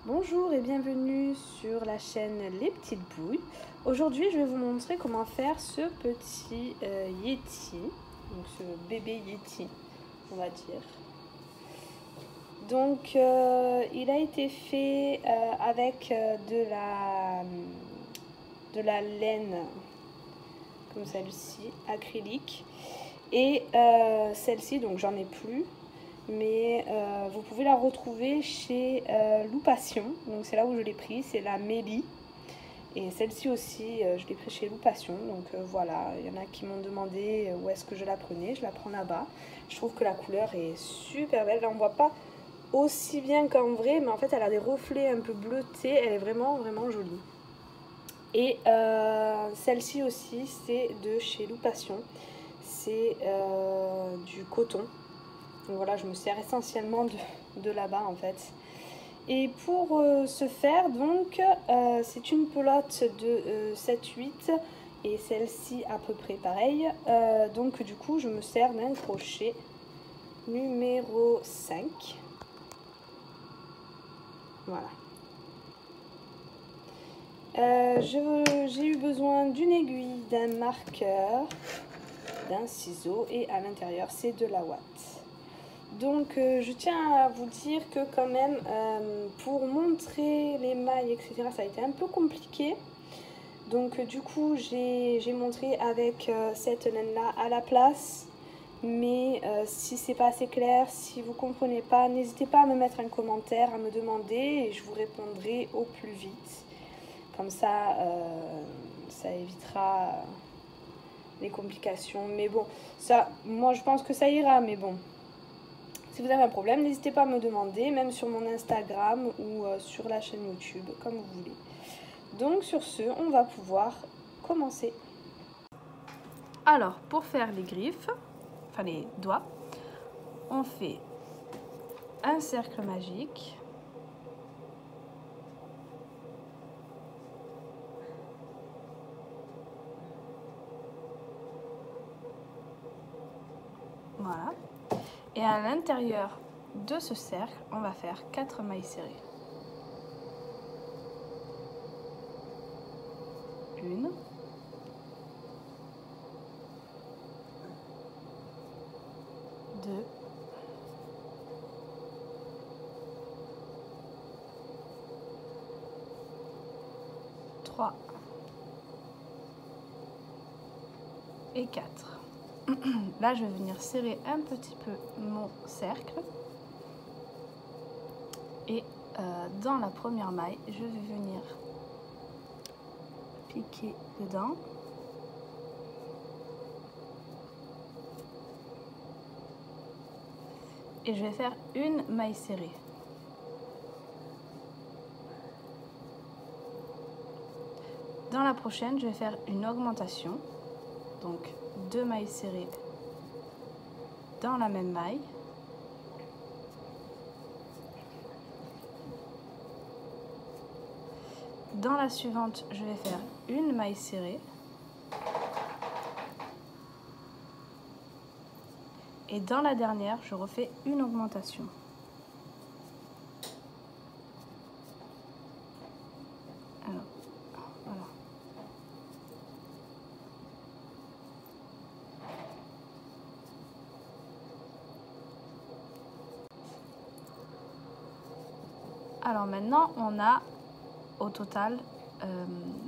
Bonjour et bienvenue sur la chaîne Les Petites Bouilles. Aujourd'hui je vais vous montrer comment faire ce petit Yeti, donc ce bébé Yeti on va dire. Donc il a été fait avec de la laine comme celle-ci, acrylique, et celle-ci donc j'en ai plus. Mais vous pouvez la retrouver chez Loupation, donc c'est là où je l'ai pris, c'est la Mélie. Et celle-ci aussi, je l'ai pris chez Loupation, donc voilà, il y en a qui m'ont demandé où est-ce que je la prenais, je la prends là-bas. Je trouve que la couleur est super belle, là on voit pas aussi bien qu'en vrai, mais en fait elle a des reflets un peu bleutés, elle est vraiment vraiment jolie. Et celle-ci aussi, c'est de chez Loupation, c'est du coton. Donc voilà, je me sers essentiellement de là-bas en fait. Et pour ce faire, donc, c'est une pelote de 7-8 et celle-ci à peu près pareil. Donc du coup, je me sers d'un crochet numéro 5. Voilà. J'ai eu besoin d'une aiguille, d'un marqueur, d'un ciseau et à l'intérieur, c'est de la ouate. Donc je tiens à vous dire que quand même pour montrer les mailles etc ça a été un peu compliqué. Donc du coup j'ai montré avec cette laine là à la place. Mais si c'est pas assez clair, si vous comprenez pas, n'hésitez pas à me mettre un commentaire, à me demander et je vous répondrai au plus vite. Comme ça ça évitera les complications. Mais bon, ça, moi je pense que ça ira, mais bon. Si vous avez un problème, n'hésitez pas à me demander, même sur mon Instagram ou sur la chaîne YouTube, comme vous voulez. Donc sur ce, on va pouvoir commencer. Alors, pour faire les griffes, enfin les doigts, on fait un cercle magique. Voilà. Et à l'intérieur de ce cercle, on va faire 4 mailles serrées. 1, 2, 3 et 4. Là, je vais venir serrer un petit peu mon cercle. Et dans la première maille, je vais venir piquer dedans. Et je vais faire une maille serrée. Dans la prochaine, je vais faire une augmentation. Donc 2 mailles serrées dans la même maille. Dans la suivante, je vais faire une maille serrée. Et dans la dernière, je refais une augmentation. Alors, voilà. Alors maintenant, on a au total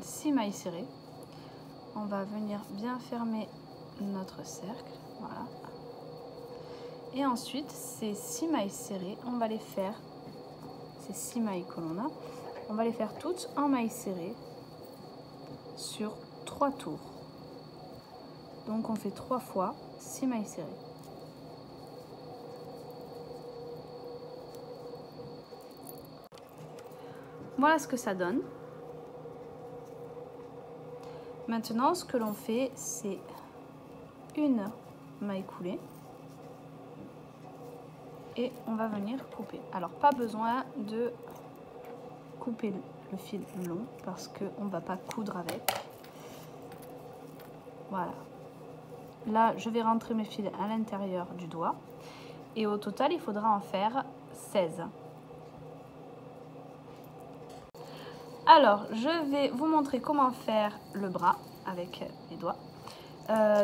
6 mailles serrées. On va venir bien fermer notre cercle. Voilà. Et ensuite, ces 6 mailles serrées, on va les faire, ces 6 mailles que l'on a, on va les faire toutes en mailles serrées sur 3 tours. Donc on fait 3 fois 6 mailles serrées. Voilà ce que ça donne. Maintenant, ce que l'on fait, c'est une maille coulée. Et on va venir couper. Alors pas besoin de couper le fil long parce qu'on ne va pas coudre avec. Voilà. Là, je vais rentrer mes fils à l'intérieur du doigt. Et au total, il faudra en faire 16. Alors, je vais vous montrer comment faire le bras avec les doigts.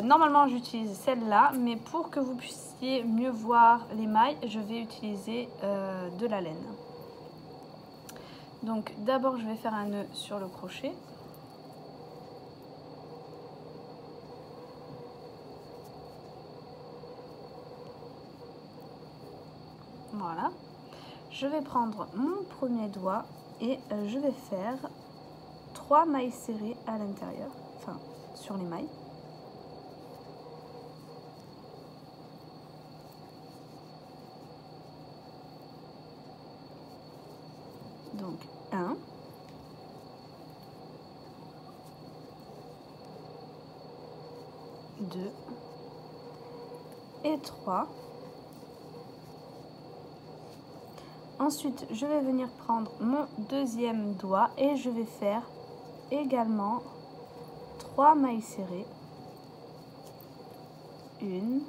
Normalement, j'utilise celle-là, mais pour que vous puissiez mieux voir les mailles, je vais utiliser de la laine. Donc, d'abord, je vais faire un nœud sur le crochet. Voilà. Je vais prendre mon premier doigt et je vais faire 3 mailles serrées à l'intérieur, enfin sur les mailles. Donc 1, 2 et 3. Ensuite, je vais venir prendre mon deuxième doigt et je vais faire également 3 mailles serrées. 1,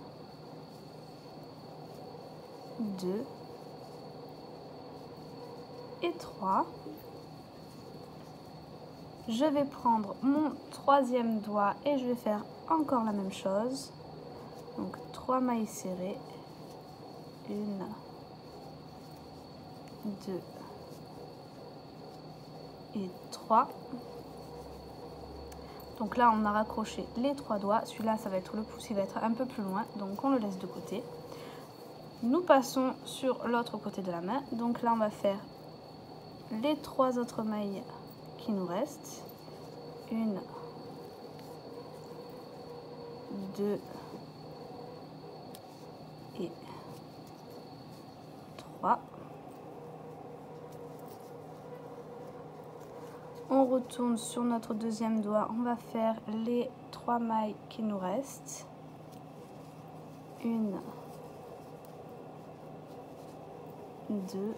2 et 3. Je vais prendre mon troisième doigt et je vais faire encore la même chose. Donc 3 mailles serrées. 1, 2 et 3. Donc là, on a raccroché les 3 doigts. Celui-là, ça va être le pouce, il va être un peu plus loin. Donc on le laisse de côté. Nous passons sur l'autre côté de la main. Donc là, on va faire les 3 autres mailles qui nous restent. 1, 2 et 3. On retourne sur notre deuxième doigt. On va faire les 3 mailles qui nous restent. 1, 2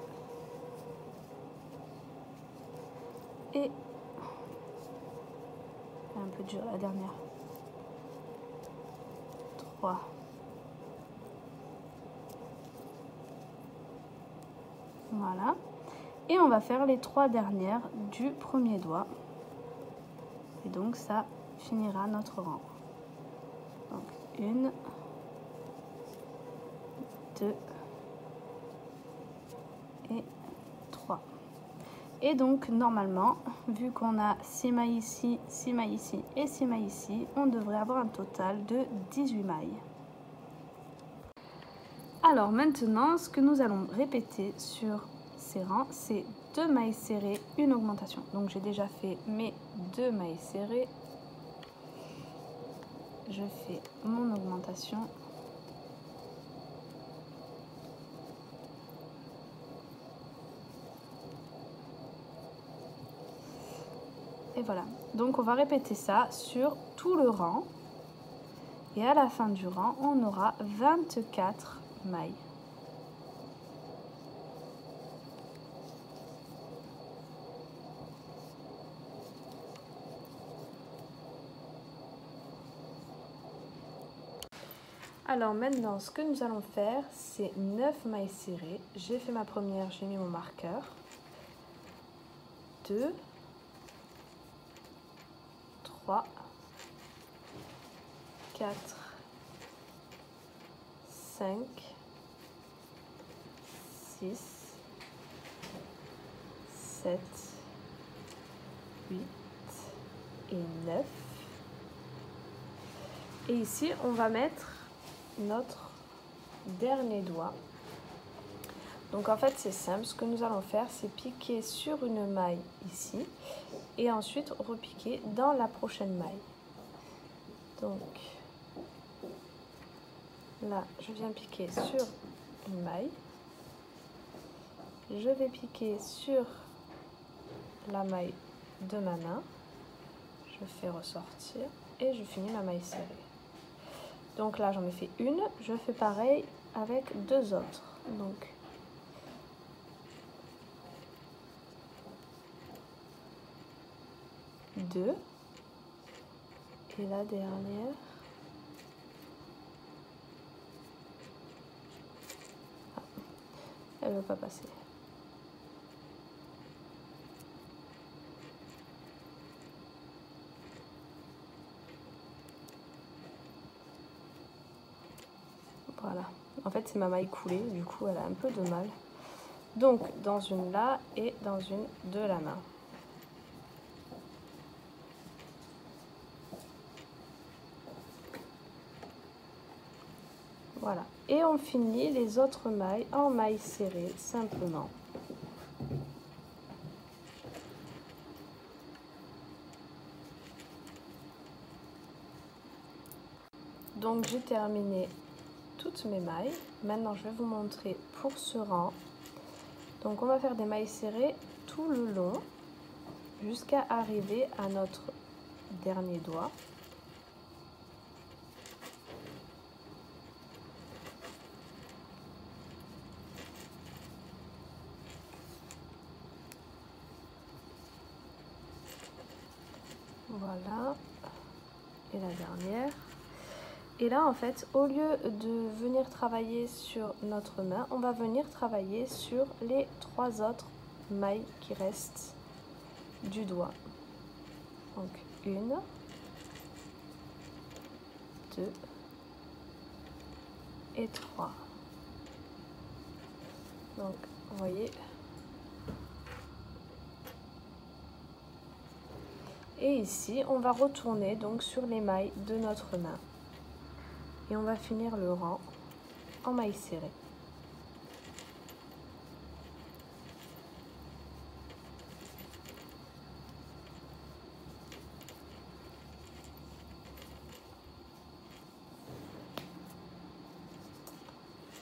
et un peu dur la dernière. 3. Voilà. Et on va faire les 3 dernières du premier doigt. Et donc ça finira notre rang. Donc 1, 2 et 3. Et donc normalement, vu qu'on a 6 mailles ici, 6 mailles ici et 6 mailles ici, on devrait avoir un total de 18 mailles. Alors maintenant, ce que nous allons répéter sur ces rangs, c'est 2 mailles serrées, une augmentation. Donc j'ai déjà fait mes 2 mailles serrées. Je fais mon augmentation. Et voilà. Donc on va répéter ça sur tout le rang. Et à la fin du rang, on aura 24 mailles. Alors maintenant, ce que nous allons faire, c'est 9 mailles serrées. J'ai fait ma première, j'ai mis mon marqueur. 2, 3, 4, 5, 6, 7, 8 et 9. Et ici, on va mettre notre dernier doigt. Donc en fait, c'est simple. Ce que nous allons faire, c'est piquer sur une maille ici et ensuite repiquer dans la prochaine maille. Donc là, je viens piquer sur une maille. Je vais piquer sur la maille de ma main. Je fais ressortir et je finis ma maille serrée. Donc là, j'en ai fait une. Je fais pareil avec 2 autres. Donc deux et la dernière. Ah, elle ne veut pas passer. Voilà, en fait c'est ma maille coulée, du coup elle a un peu de mal. Donc dans une là et dans une de la main. Voilà, et on finit les autres mailles en mailles serrées simplement. Donc j'ai terminé toutes mes mailles. Maintenant je vais vous montrer pour ce rang. Donc on va faire des mailles serrées tout le long jusqu'à arriver à notre dernier doigt. Voilà, et la dernière. Et là, en fait, au lieu de venir travailler sur notre main, on va venir travailler sur les 3 autres mailles qui restent du doigt. Donc, 1, 2 et 3. Donc, vous voyez. Et ici, on va retourner donc sur les mailles de notre main. Et on va finir le rang en mailles serrées.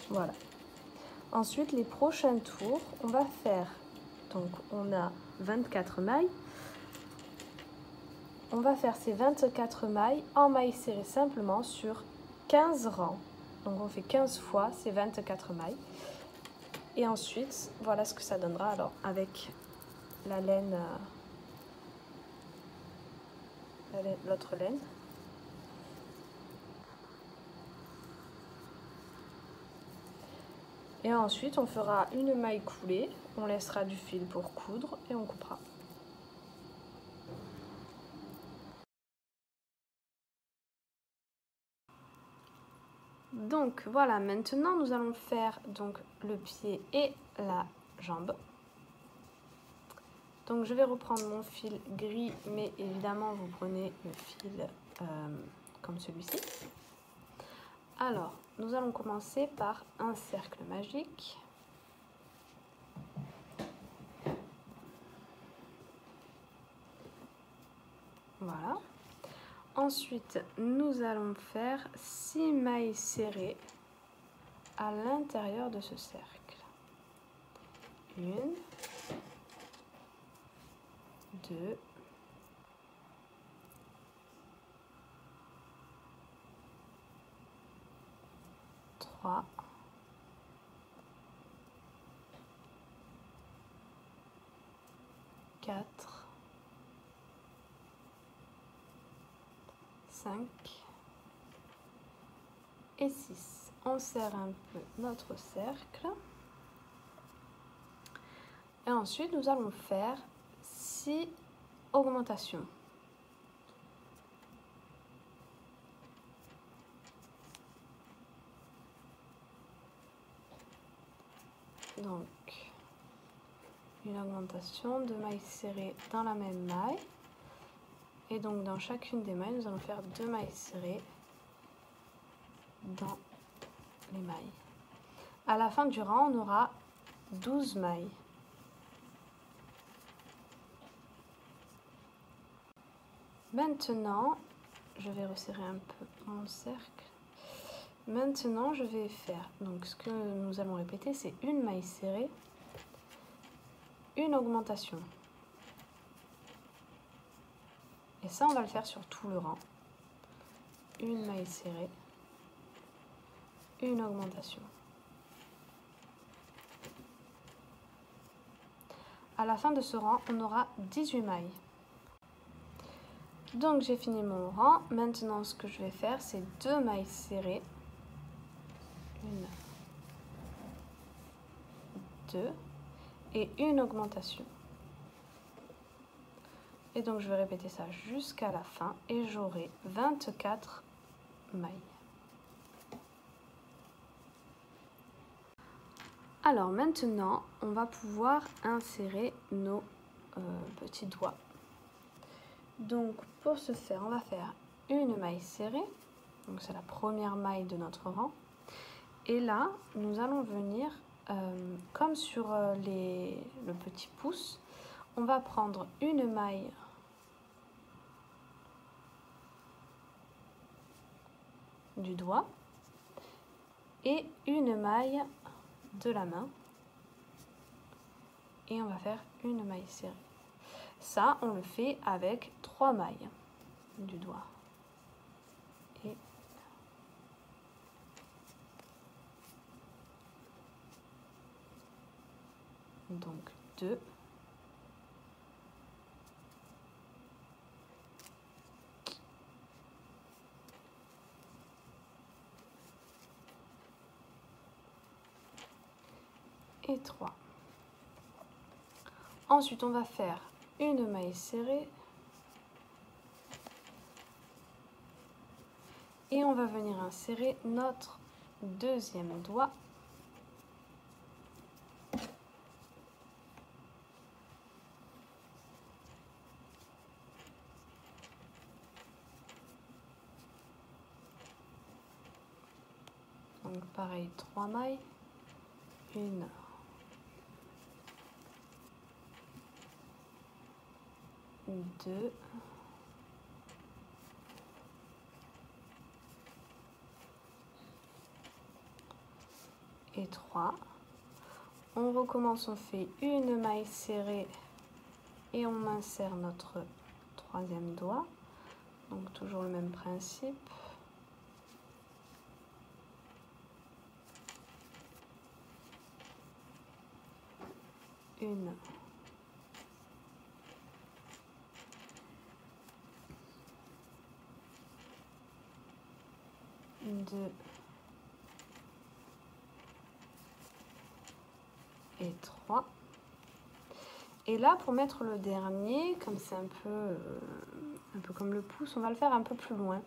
Voilà. Ensuite, les prochains tours, on va faire, donc on a 24 mailles. On va faire ces 24 mailles en mailles serrées simplement sur 15 rangs. Donc on fait 15 fois ces 24 mailles. Et ensuite, voilà ce que ça donnera alors avec la laine, l'autre laine. Et ensuite, on fera une maille coulée, on laissera du fil pour coudre et on coupera. Donc voilà, maintenant nous allons faire donc le pied et la jambe. Donc je vais reprendre mon fil gris, mais évidemment vous prenez le fil comme celui-ci. Alors, nous allons commencer par un cercle magique. Voilà. Ensuite, nous allons faire 6 mailles serrées à l'intérieur de ce cercle. 1, 2, 3, 4, 5 et 6. On serre un peu notre cercle. Et ensuite, nous allons faire 6 augmentations. Donc, une augmentation de mailles serrées dans la même maille. Et donc, dans chacune des mailles, nous allons faire 2 mailles serrées dans les mailles. À la fin du rang, on aura 12 mailles. Maintenant, je vais resserrer un peu mon cercle. Maintenant, je vais faire, donc ce que nous allons répéter, c'est une maille serrée, une augmentation. Et ça, on va le faire sur tout le rang. Une maille serrée, une augmentation. À la fin de ce rang, on aura 18 mailles. Donc j'ai fini mon rang. Maintenant, ce que je vais faire, c'est 2 mailles serrées. 1, 2 et une augmentation. Et donc je vais répéter ça jusqu'à la fin et j'aurai 24 mailles. Alors maintenant, on va pouvoir insérer nos petits doigts. Donc pour ce faire, on va faire une maille serrée. Donc c'est la première maille de notre rang. Et là, nous allons venir, comme sur le petit pouce, on va prendre une maille du doigt et une maille de la main. Et on va faire une maille serrée. Ça, on le fait avec 3 mailles du doigt. Et donc 2. Et 3. Ensuite, on va faire une maille serrée. Et on va venir insérer notre deuxième doigt. Donc pareil, 3 mailles. 1, 2, et 3. On recommence, on fait une maille serrée et on insère notre troisième doigt. Donc toujours le même principe. Une. Deux. Et 3. Et là, pour mettre le dernier, comme c'est un peu comme le pouce, on va le faire un peu plus loin.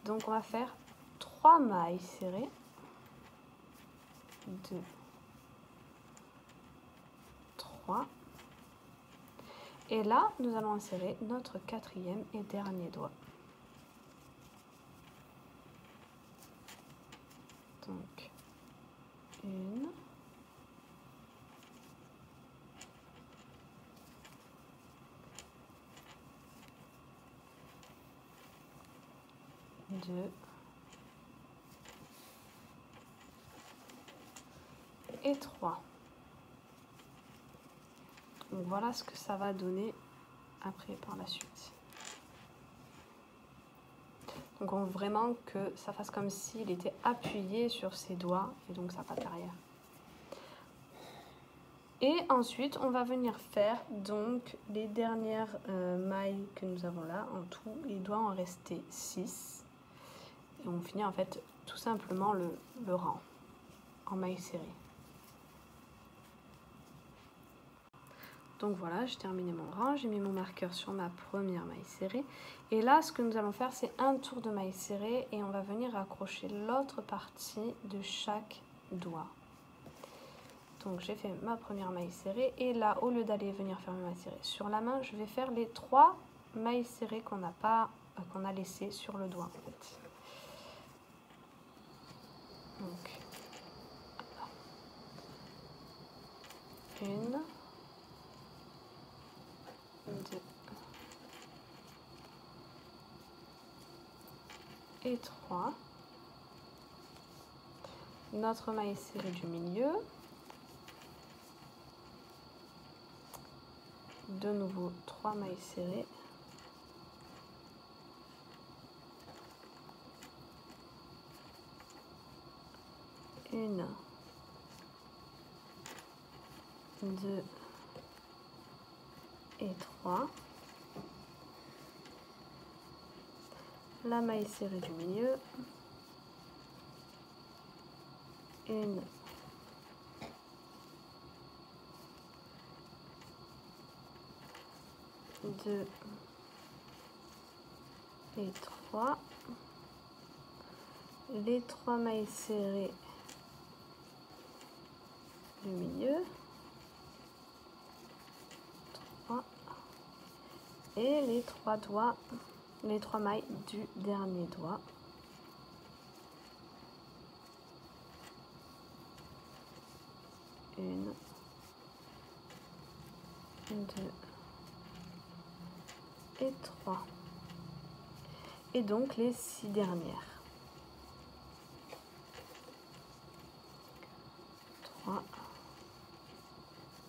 Donc on va faire 3 mailles serrées. 2, 3. Et là, nous allons insérer notre quatrième et dernier doigt. Donc, 1, 2 et 3. Donc voilà ce que ça va donner après par la suite. Donc on veut vraiment que ça fasse comme s'il était appuyé sur ses doigts et donc ça part derrière. Et ensuite on va venir faire donc les dernières mailles que nous avons là. En tout, il doit en rester 6. Et on finit en fait tout simplement le rang en mailles serrées. Donc voilà, j'ai terminé mon rang, j'ai mis mon marqueur sur ma première maille serrée. Et là, ce que nous allons faire, c'est un tour de maille serrée et on va venir accrocher l'autre partie de chaque doigt. Donc j'ai fait ma première maille serrée et là, au lieu d'aller venir faire ma maille serrée sur la main, je vais faire les 3 mailles serrées qu'on a laissées sur le doigt en fait. Donc, 1, 2 et 3. Notre maille serrée du milieu. De nouveau 3 mailles serrées. Une, 2 et 3. La maille serrée du milieu. 1, 2 et 3. Les 3 mailles serrées du milieu, 3 et les 3 doigts, les 3 mailles du dernier doigt. Une, 2 et 3. Et donc les 6 dernières. 3,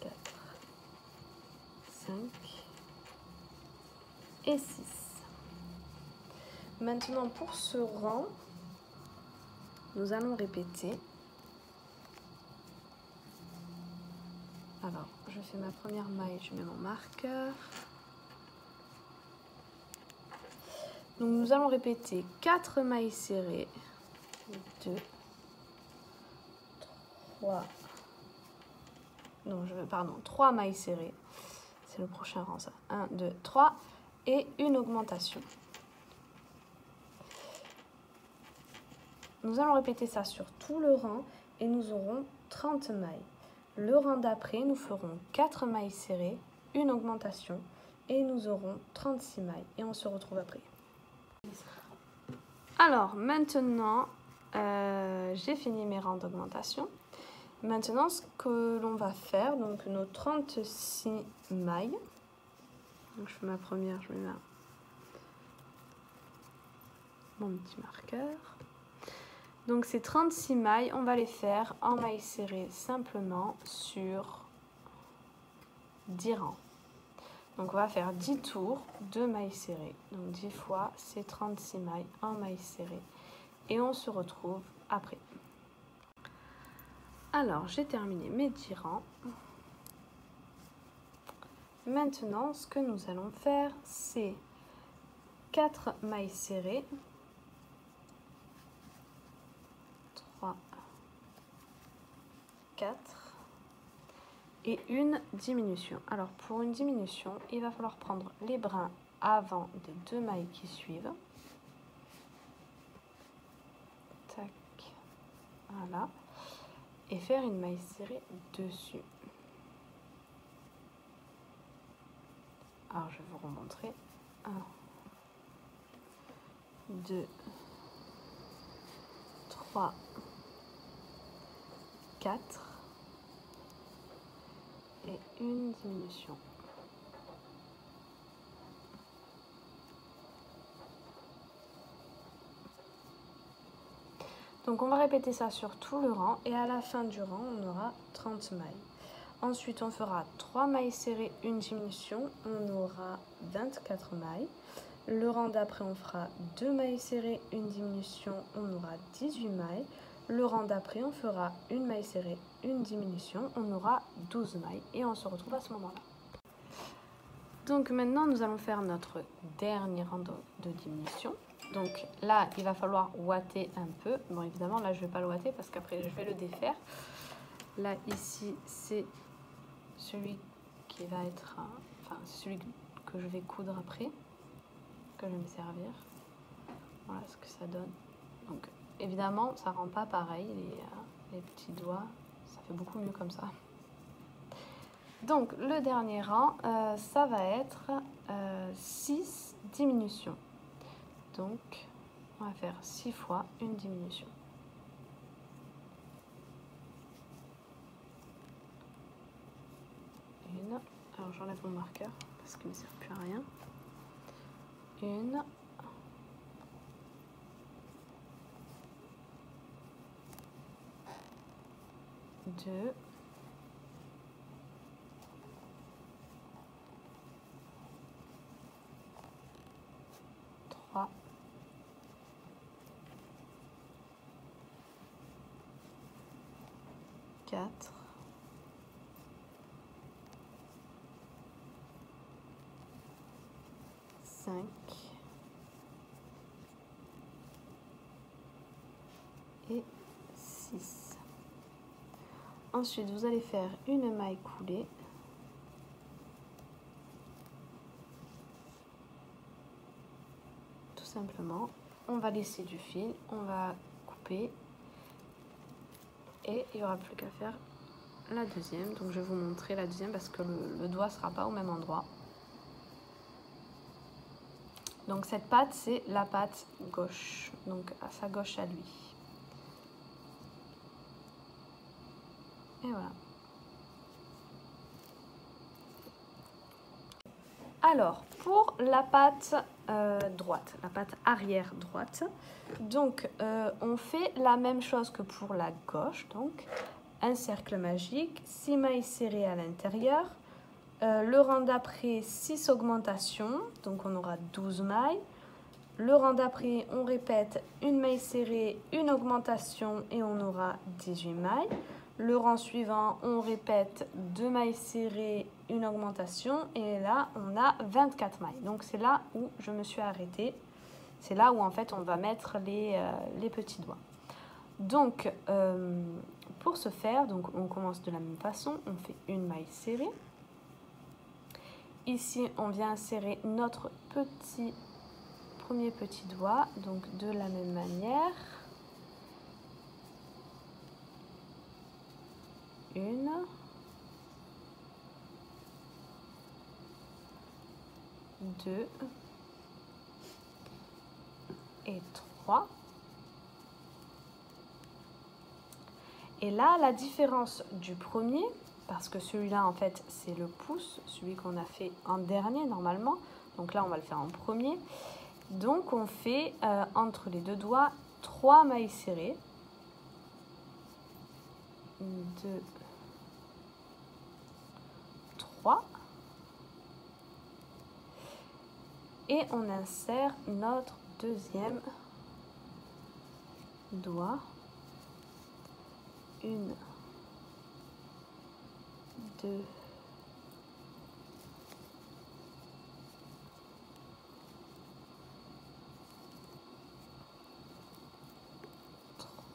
4, 5 et 6. Maintenant pour ce rang, nous allons répéter. Alors, je fais ma première maille, je mets mon marqueur. Donc nous allons répéter 4 mailles serrées. 2, 3. Non, pardon, 3 mailles serrées. C'est le prochain rang ça. 1, 2, 3 et une augmentation. Nous allons répéter ça sur tout le rang et nous aurons 30 mailles. Le rang d'après, nous ferons 4 mailles serrées, une augmentation et nous aurons 36 mailles et on se retrouve après. Alors maintenant, j'ai fini mes rangs d'augmentation. Maintenant, ce que l'on va faire, donc nos 36 mailles. Donc, je fais ma première, je mets mon petit marqueur. Donc ces 36 mailles, on va les faire en mailles serrées simplement sur 10 rangs. Donc on va faire 10 tours de mailles serrées. Donc 10 fois, c'est 36 mailles en mailles serrées. Et on se retrouve après. Alors j'ai terminé mes 10 rangs. Maintenant, ce que nous allons faire, c'est 4 mailles serrées. 3, 4 et une diminution. Alors pour une diminution, il va falloir prendre les brins avant des 2 mailles qui suivent. Tac, voilà. Et faire une maille serrée dessus. Alors je vais vous remontrer. 1, 2, 3, 4 et une diminution. Donc on va répéter ça sur tout le rang et à la fin du rang on aura 30 mailles. Ensuite on fera 3 mailles serrées, une diminution, on aura 24 mailles. Le rang d'après on fera 2 mailles serrées, une diminution, on aura 18 mailles. Le rang d'après on fera une maille serrée, une diminution, on aura 12 mailles et on se retrouve à ce moment-là. Donc maintenant nous allons faire notre dernier rang de diminution. Donc là il va falloir ouater un peu. Bon évidemment là je ne vais pas le ouater parce qu'après je vais le défaire. Là ici c'est celui qui va être, enfin celui que je vais coudre après, que je vais me servir. Voilà ce que ça donne. Donc évidemment ça rend pas pareil les petits doigts, ça fait beaucoup mieux comme ça. Donc le dernier rang ça va être 6 diminutions. Donc on va faire 6 fois une diminution. Une, alors j'enlève mon marqueur parce qu'il ne me sert plus à rien. Une, 2, 3, 4, 5 et 6. Ensuite, vous allez faire une maille coulée. Tout simplement, on va laisser du fil, on va couper et il n'y aura plus qu'à faire la deuxième. Donc je vais vous montrer la deuxième parce que le doigt ne sera pas au même endroit. Donc cette patte, c'est la patte gauche, donc à sa gauche à lui. Et voilà. Alors, pour la patte droite, la patte arrière droite, donc on fait la même chose que pour la gauche, donc un cercle magique, 6 mailles serrées à l'intérieur, le rang d'après 6 augmentations, donc on aura 12 mailles, le rang d'après on répète une maille serrée, une augmentation et on aura 18 mailles. Le rang suivant, on répète 2 mailles serrées, une augmentation et là, on a 24 mailles. Donc, c'est là où je me suis arrêtée. C'est là où, en fait, on va mettre les petits doigts. Donc, pour ce faire, donc, on commence de la même façon. On fait une maille serrée. Ici, on vient insérer notre premier petit doigt. Donc, de la même manière. Une, deux et trois. Et là, la différence du premier, parce que celui-là, en fait, c'est le pouce, celui qu'on a fait en dernier normalement. Donc là, on va le faire en premier. Donc, on fait entre les deux doigts 3 mailles serrées. 2, 3. Et on insère notre deuxième doigt. 1, 2,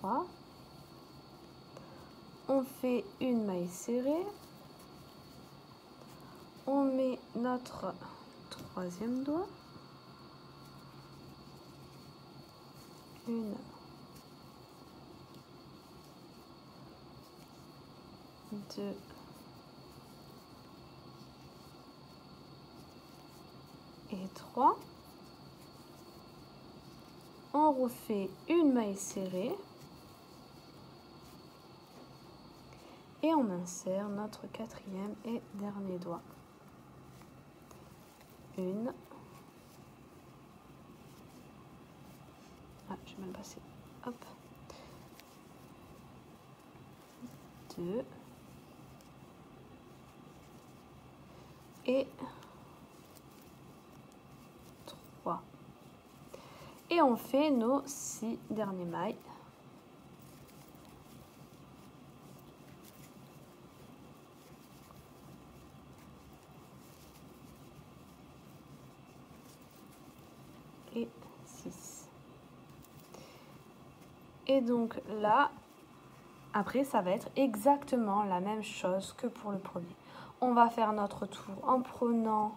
3. On fait une maille serrée. On met notre troisième doigt. 1, 2 et 3. On refait une maille serrée et on insère notre quatrième et dernier doigt. 1, j'ai mal passé, hop, 2 et 3. Et on fait nos 6 dernières mailles. Et 6. Et donc là, après, ça va être exactement la même chose que pour le premier. On va faire notre tour en prenant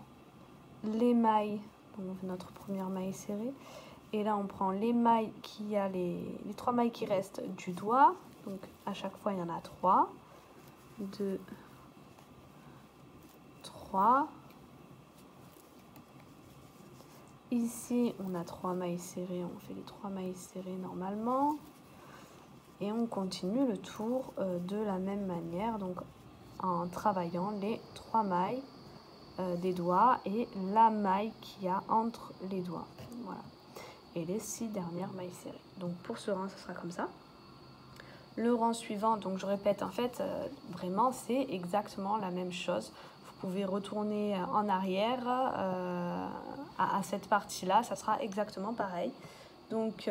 les mailles, donc on fait notre première maille serrée. Et là, on prend les mailles qui a les 3 mailles qui restent du doigt. Donc, à chaque fois, il y en a 3. 2, 3. Ici, on a 3 mailles serrées. On fait les 3 mailles serrées normalement. Et on continue le tour de la même manière. Donc, en travaillant les 3 mailles des doigts et la maille qu'il y a entre les doigts. Voilà. Et les 6 dernières mailles serrées. Donc pour ce rang, ce sera comme ça. Le rang suivant, donc je répète, en fait, vraiment, c'est exactement la même chose. Vous pouvez retourner en arrière à cette partie-là, ça sera exactement pareil. Donc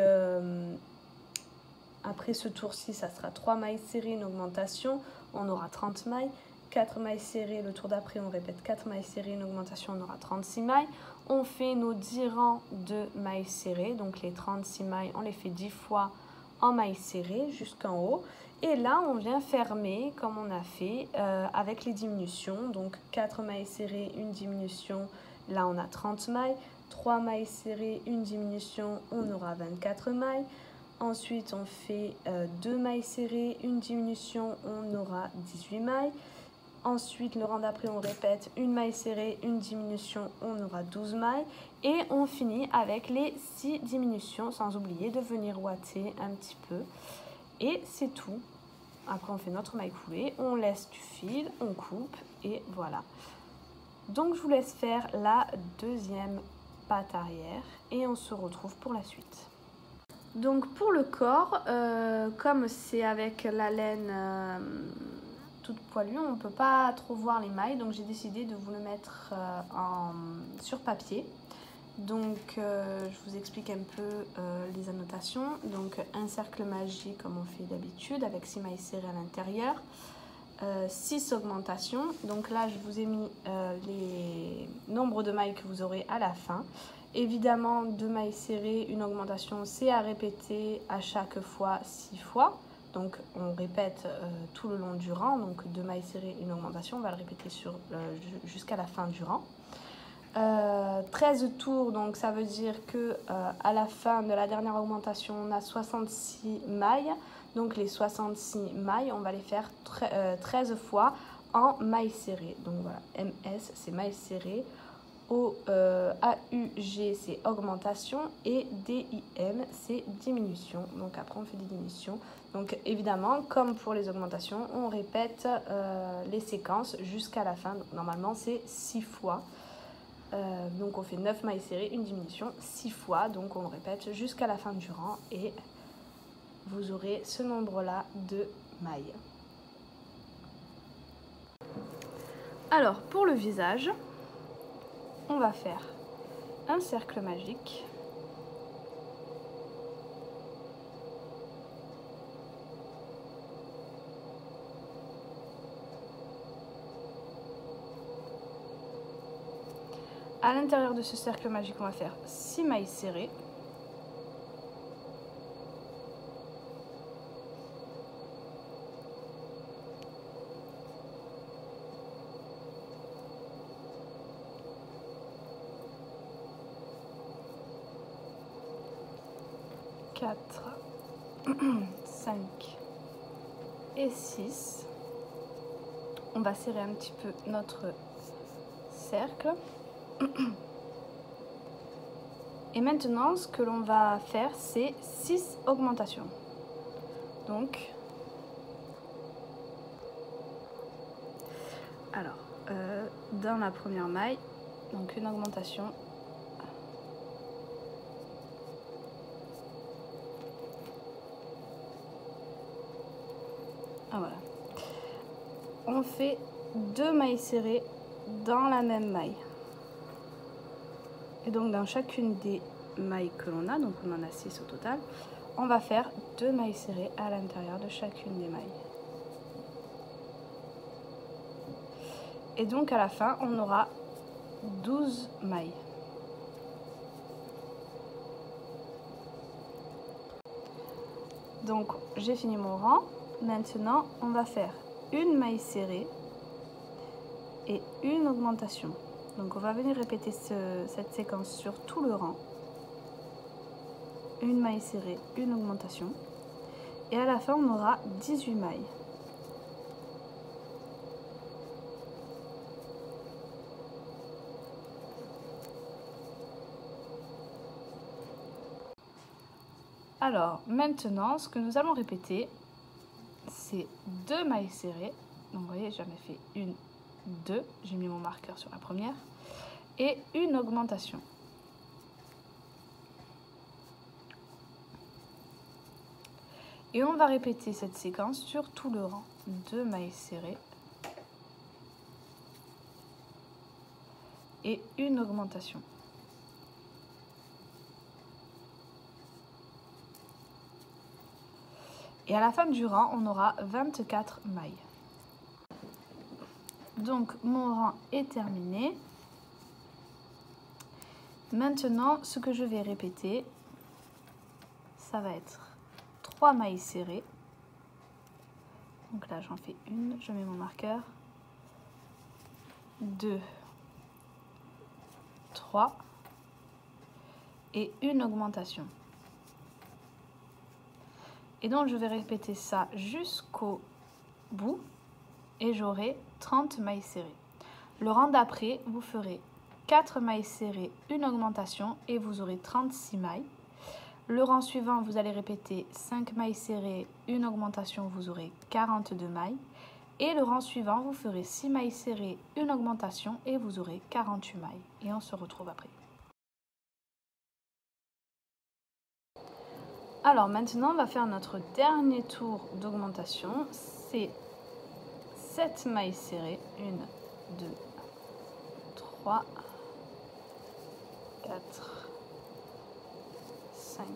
après ce tour-ci, ça sera 3 mailles serrées, une augmentation, on aura 30 mailles. 4 mailles serrées, le tour d'après on répète 4 mailles serrées, une augmentation, on aura 36 mailles. On fait nos 10 rangs de mailles serrées, donc les 36 mailles, on les fait 10 fois en mailles serrées jusqu'en haut. Et là, on vient fermer comme on a fait avec les diminutions, donc 4 mailles serrées, une diminution, là on a 30 mailles. 3 mailles serrées, une diminution, on aura 24 mailles. Ensuite, on fait 2 mailles serrées, une diminution, on aura 18 mailles. Ensuite, le rang d'après, on répète une maille serrée, une diminution, on aura 12 mailles. Et on finit avec les 6 diminutions, sans oublier de venir ouater un petit peu. Et c'est tout. Après, on fait notre maille coulée, on laisse du fil, on coupe et voilà. Donc, je vous laisse faire la deuxième patte arrière et on se retrouve pour la suite. Donc pour le corps, comme c'est avec la laine toute poilue, on ne peut pas trop voir les mailles, donc j'ai décidé de vous le mettre sur papier. Donc je vous explique un peu les annotations. Donc un cercle magique comme on fait d'habitude avec 6 mailles serrées à l'intérieur. 6 augmentations, donc là je vous ai mis les nombres de mailles que vous aurez à la fin. Évidemment 2 mailles serrées, une augmentation, c'est à répéter à chaque fois 6 fois, donc on répète tout le long du rang, donc 2 mailles serrées, une augmentation, on va le répéter jusqu'à la fin du rang. 13 tours, donc ça veut dire que à la fin de la dernière augmentation on a 66 mailles. Donc les 66 mailles, on va les faire 13 fois en mailles serrées. Donc voilà, MS c'est mailles serrées, AUG c'est augmentation et DIM c'est diminution. Donc après on fait des diminutions. Donc évidemment, comme pour les augmentations, on répète les séquences jusqu'à la fin. Donc, normalement c'est 6 fois. Donc on fait 9 mailles serrées, une diminution, 6 fois. Donc on répète jusqu'à la fin du rang et vous aurez ce nombre-là de mailles. Alors, pour le visage, on va faire un cercle magique. À l'intérieur de ce cercle magique, on va faire 6 mailles serrées. Quatre, 5 et 6. On va serrer un petit peu notre cercle. Et maintenant, ce que l'on va faire, c'est 6 augmentations. Donc, alors, dans la première maille, donc une augmentation. Ah, voilà. On fait 2 mailles serrées dans la même maille. Et donc dans chacune des mailles que l'on a, donc on en a 6 au total, on va faire 2 mailles serrées à l'intérieur de chacune des mailles. Et donc à la fin, on aura 12 mailles. Donc j'ai fini mon rang. Maintenant, on va faire une maille serrée et une augmentation. Donc on va venir répéter cette séquence sur tout le rang. Une maille serrée, une augmentation. Et à la fin, on aura 18 mailles. Alors maintenant, ce que nous allons répéter, c'est 2 mailles serrées. Donc vous voyez, j'en ai fait une, 2, j'ai mis mon marqueur sur la première, et une augmentation. Et on va répéter cette séquence sur tout le rang. 2 mailles serrées et une augmentation. Et à la fin du rang, on aura 24 mailles. Donc mon rang est terminé. Maintenant, ce que je vais répéter, ça va être 3 mailles serrées. Donc là, j'en fais une, je mets mon marqueur. 2, 3 et une augmentation. Et donc je vais répéter ça jusqu'au bout et j'aurai 30 mailles serrées. Le rang d'après, vous ferez 4 mailles serrées, une augmentation et vous aurez 36 mailles. Le rang suivant, vous allez répéter 5 mailles serrées, une augmentation, vous aurez 42 mailles. Et le rang suivant, vous ferez 6 mailles serrées, une augmentation et vous aurez 48 mailles. Et on se retrouve après. Alors maintenant, on va faire notre dernier tour d'augmentation. C'est 7 mailles serrées, 1, 2, 3, 4, 5,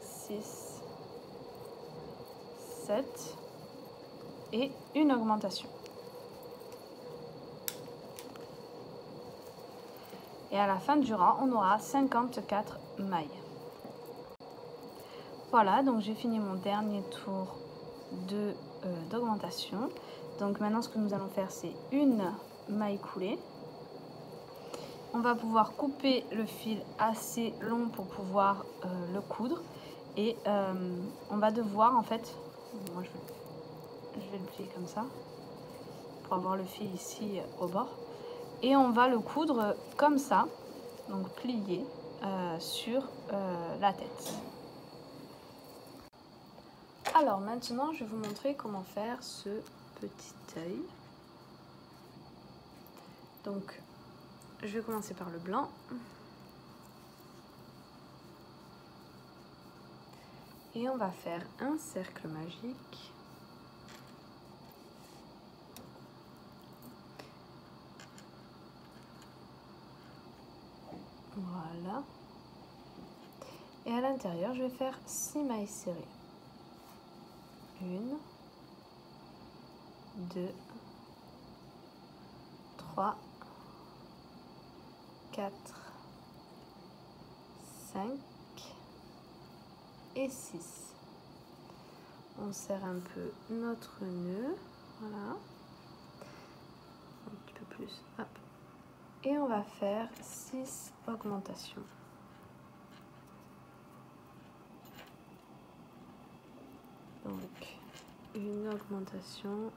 6, 7 et une augmentation. Et à la fin du rang, on aura 54 mailles. Voilà, donc j'ai fini mon dernier tour d'augmentation. Donc maintenant, ce que nous allons faire, c'est une maille coulée. On va pouvoir couper le fil assez long pour pouvoir le coudre. Et on va devoir, en fait, moi je vais le plier comme ça, pour avoir le fil ici au bord. Et on va le coudre comme ça, donc plié sur la tête. Alors maintenant, je vais vous montrer comment faire ce petit œil. Donc, je vais commencer par le blanc. Et on va faire un cercle magique. Voilà. Et à l'intérieur, je vais faire 6 mailles serrées. 1, 2, 3, 4, 5 et 6. On serre un peu notre nœud, voilà, un petit peu plus, hop. Et on va faire 6 augmentations. Donc, une augmentation,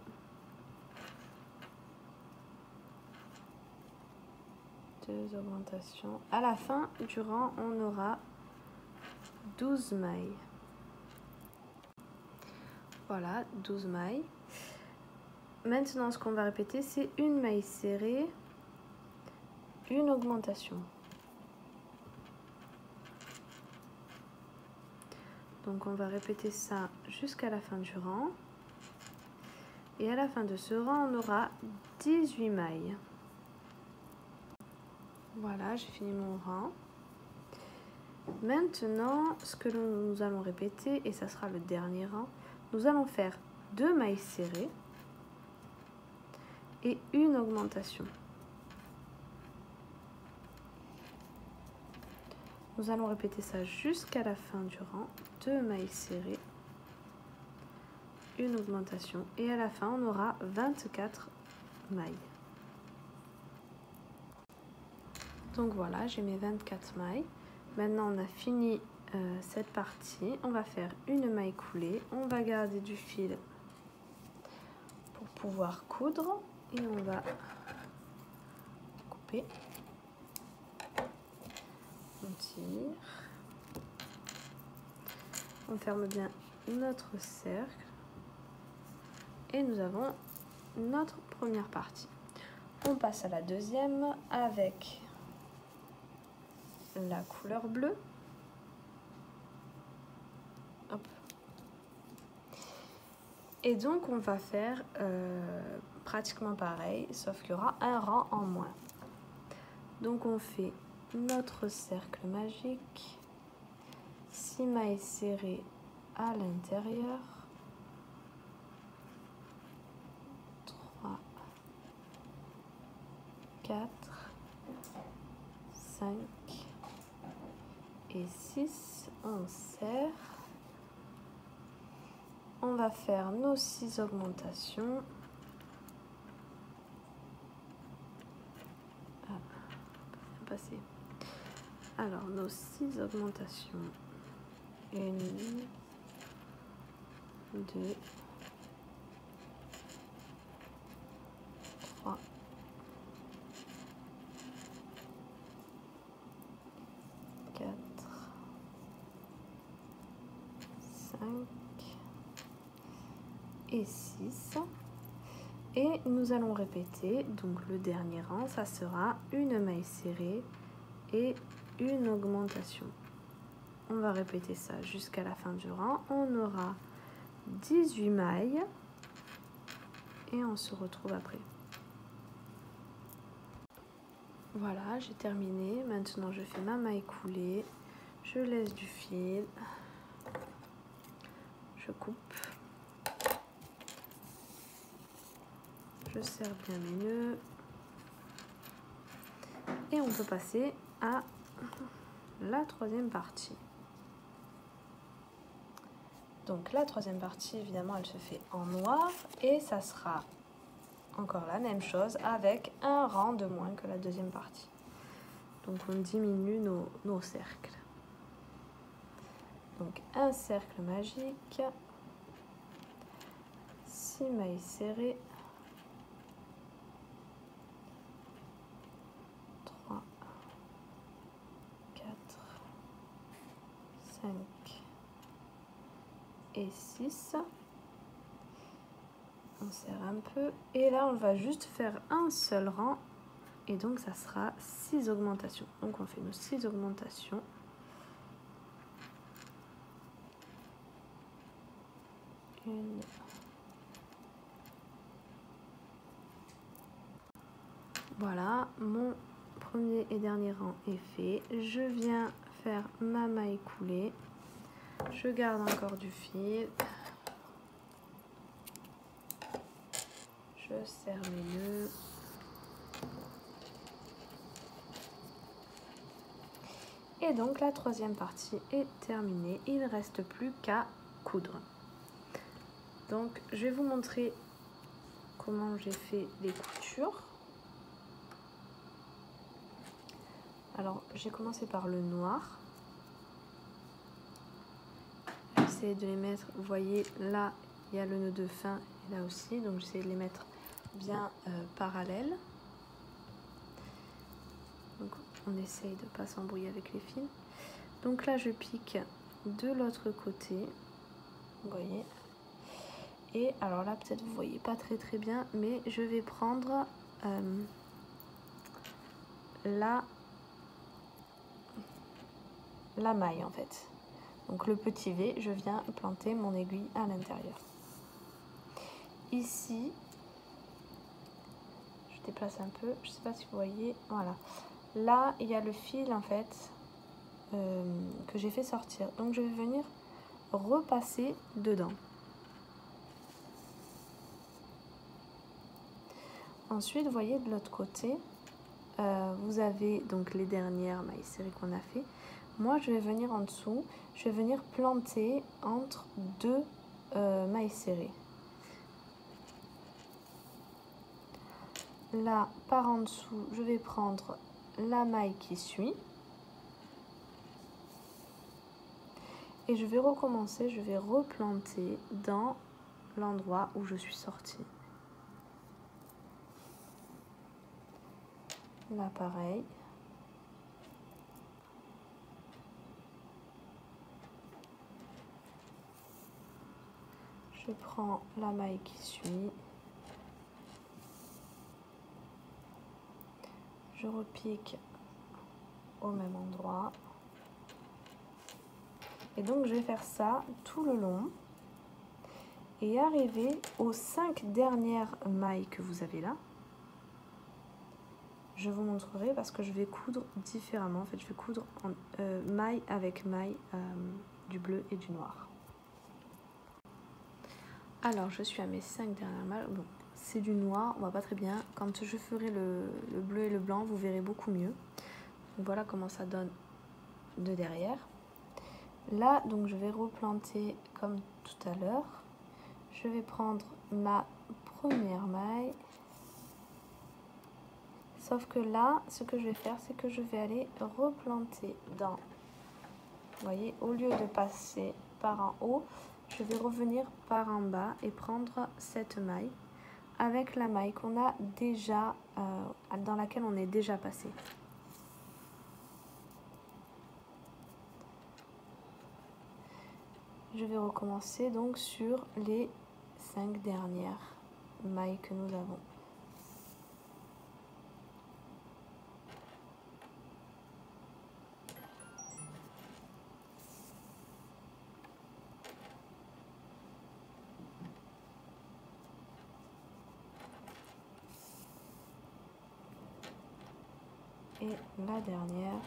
deux augmentations. À la fin du rang, on aura 12 mailles. Voilà, 12 mailles. Maintenant, ce qu'on va répéter, c'est une maille serrée, une augmentation. Donc, on va répéter ça jusqu'à la fin du rang. Et à la fin de ce rang, on aura 18 mailles. Voilà, j'ai fini mon rang. Maintenant, ce que nous allons répéter, et ça sera le dernier rang, nous allons faire 2 mailles serrées et une augmentation. Nous allons répéter ça jusqu'à la fin du rang, 2 mailles serrées, une augmentation, et à la fin on aura 24 mailles. Donc voilà, j'ai mes 24 mailles. Maintenant on a fini cette partie, on va faire une maille coulée, on va garder du fil pour pouvoir coudre et on va couper. On tire, on ferme bien notre cercle et nous avons notre première partie. On passe à la deuxième avec la couleur bleue. Hop. Et donc on va faire pratiquement pareil, sauf qu'il y aura un rang en moins. Donc on fait notre cercle magique, 6 mailles serrées à l'intérieur, 3, 4, 5 et 6, on serre. On va faire nos 6 augmentations. Ah, pas bien passé. Alors, nos 6 augmentations. 1, 2, 3, 4, 5 et 6. Et nous allons répéter, donc le dernier rang, ça sera une maille serrée et une augmentation. On va répéter ça jusqu'à la fin du rang. On aura 18 mailles et on se retrouve après. Voilà, j'ai terminé. Maintenant, je fais ma maille coulée. Je laisse du fil. Je coupe. Je serre bien mes nœuds. Et on peut passer à la troisième partie. Donc la troisième partie, évidemment, elle se fait en noir. Et ça sera encore la même chose avec un rang de moins que la deuxième partie. Donc on diminue nos cercles. Donc un cercle magique, 6 mailles serrées, 3, 4, 5 et 6. On serre un peu et là on va juste faire un seul rang et donc ça sera 6 augmentations. Donc on fait nos 6 augmentations. Une. Voilà, mon premier et dernier rang est fait. Je viens faire ma maille coulée. Je garde encore du fil. Je serre mes nœuds. Et donc la troisième partie est terminée. Il ne reste plus qu'à coudre. Donc je vais vous montrer comment j'ai fait les coutures. Alors j'ai commencé par le noir. J'essaie de les mettre, vous voyez là il y a le nœud de fin et là aussi, donc j'essaie de les mettre bien parallèles. Donc on essaye de ne pas s'embrouiller avec les fils. Donc là je pique de l'autre côté, vous voyez. Et alors là peut-être vous voyez pas très bien, mais je vais prendre la maille en fait. Donc le petit V, je viens planter mon aiguille à l'intérieur. Ici, je déplace un peu, je sais pas si vous voyez, voilà. Là, il y a le fil en fait que j'ai fait sortir. Donc je vais venir repasser dedans. Ensuite, vous voyez de l'autre côté, vous avez donc les dernières mailles serrées qu'on a fait. Moi, je vais venir en dessous, je vais venir planter entre deux mailles serrées. Là, par en dessous, je vais prendre la maille qui suit. Et je vais recommencer, je vais replanter dans l'endroit où je suis sortie. Là, pareil. Je prends la maille qui suit. Je repique au même endroit. Et donc, je vais faire ça tout le long. Et arriver aux 5 dernières mailles que vous avez là. Je vous montrerai parce que je vais coudre différemment. En fait, je vais coudre en maille avec maille du bleu et du noir. Alors, je suis à mes 5 dernières mailles. Bon, c'est du noir, on voit pas très bien. Quand je ferai le bleu et le blanc, vous verrez beaucoup mieux. Donc, voilà comment ça donne de derrière. Là, donc, je vais replanter comme tout à l'heure. Je vais prendre ma première maille. Sauf que là, ce que je vais faire, c'est que je vais aller replanter dans Vous voyez, au lieu de passer par en haut, je vais revenir par en bas et prendre cette maille avec la maille qu'on a déjà, dans laquelle on est déjà passé. Je vais recommencer donc sur les 5 dernières mailles que nous avons. Et la dernière.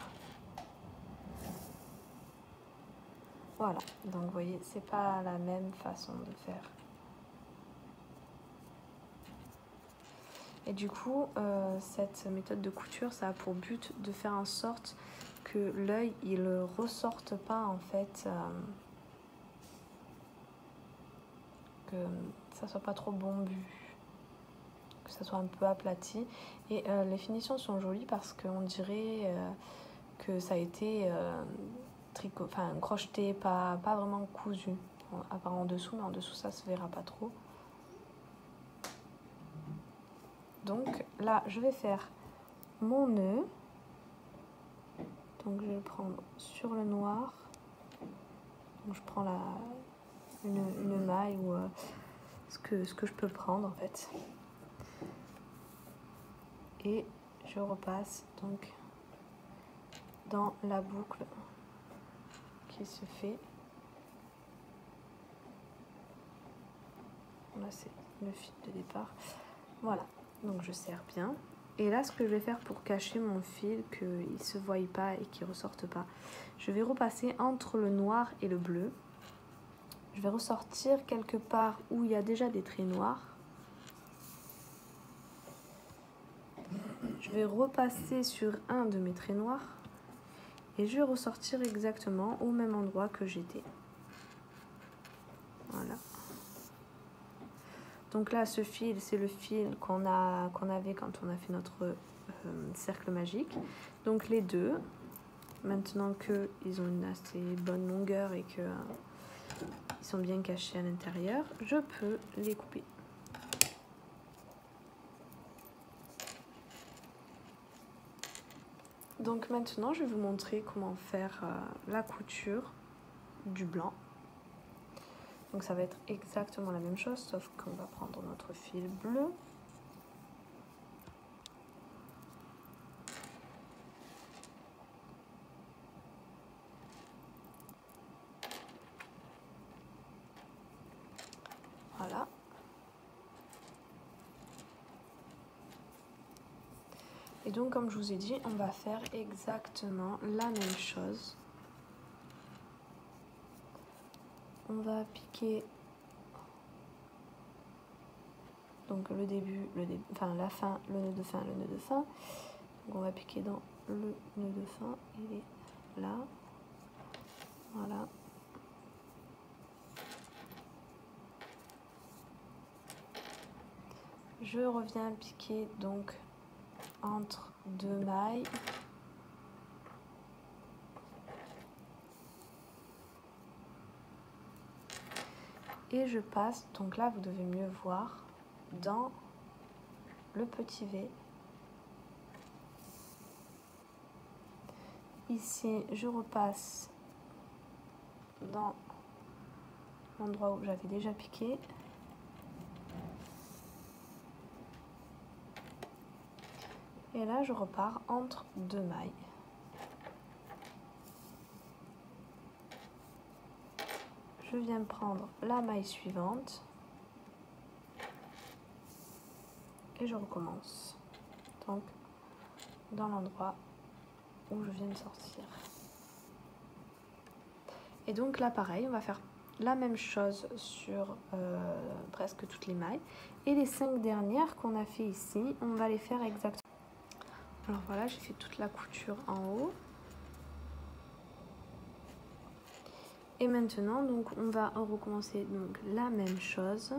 Voilà, donc vous voyez, c'est pas la même façon de faire. Et du coup, cette méthode de couture, ça a pour but de faire en sorte que l'œil, il ne ressorte pas en fait, que ça soit pas trop bombu, que ça soit un peu aplati. Et les finitions sont jolies parce qu'on dirait que ça a été crocheté, pas vraiment cousu, à part en dessous, mais en dessous ça se verra pas trop. Donc là, je vais faire mon nœud. Donc je vais le prendre sur le noir. Donc je prends une maille ou ce que je peux prendre en fait. Et je repasse donc dans la boucle qui se fait. Là c'est le fil de départ. Voilà, donc je serre bien. Et là, ce que je vais faire pour cacher mon fil, qu'il ne se voie pas et qu'il ne ressorte pas, je vais repasser entre le noir et le bleu. Je vais ressortir quelque part où il y a déjà des traits noirs. Je vais repasser sur un de mes traits noirs et je vais ressortir exactement au même endroit que j'étais. Voilà. Donc là, ce fil, c'est le fil qu'on avait quand on a fait notre cercle magique. Donc les deux, maintenant qu'ils ont une assez bonne longueur et qu'ils sont bien cachés à l'intérieur, je peux les couper. Donc maintenant, je vais vous montrer comment faire la couture du blanc. Donc ça va être exactement la même chose, sauf qu'on va prendre notre fil bleu. Voilà. Et donc comme je vous ai dit, on va faire exactement la même chose. On va piquer donc le début, la fin, le nœud de fin, le nœud de fin. Donc on va piquer dans le nœud de fin, il est là. Voilà. Je reviens piquer donc entre deux mailles. Et je passe, donc là vous devez mieux voir, dans le petit V. Ici, je repasse dans l'endroit où j'avais déjà piqué. Et là, je repars entre deux mailles. Je viens prendre la maille suivante et je recommence. Donc, dans l'endroit où je viens de sortir. Et donc là, pareil, on va faire la même chose sur presque toutes les mailles. Et les 5 dernières qu'on a fait ici, on va les faire exactement. Alors voilà, j'ai fait toute la couture en haut. Et maintenant, donc, on va recommencer donc, la même chose.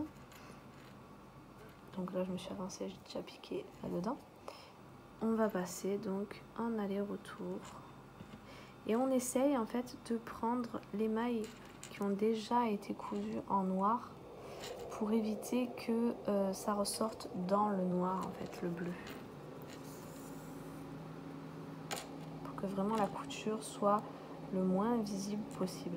Donc là, je me suis avancée, j'ai déjà piqué là-dedans. On va passer donc en aller-retour. Et on essaye en fait de prendre les mailles qui ont déjà été cousues en noir pour éviter que ça ressorte dans le noir, en fait, le bleu. Pour que vraiment la couture soit le moins visible possible.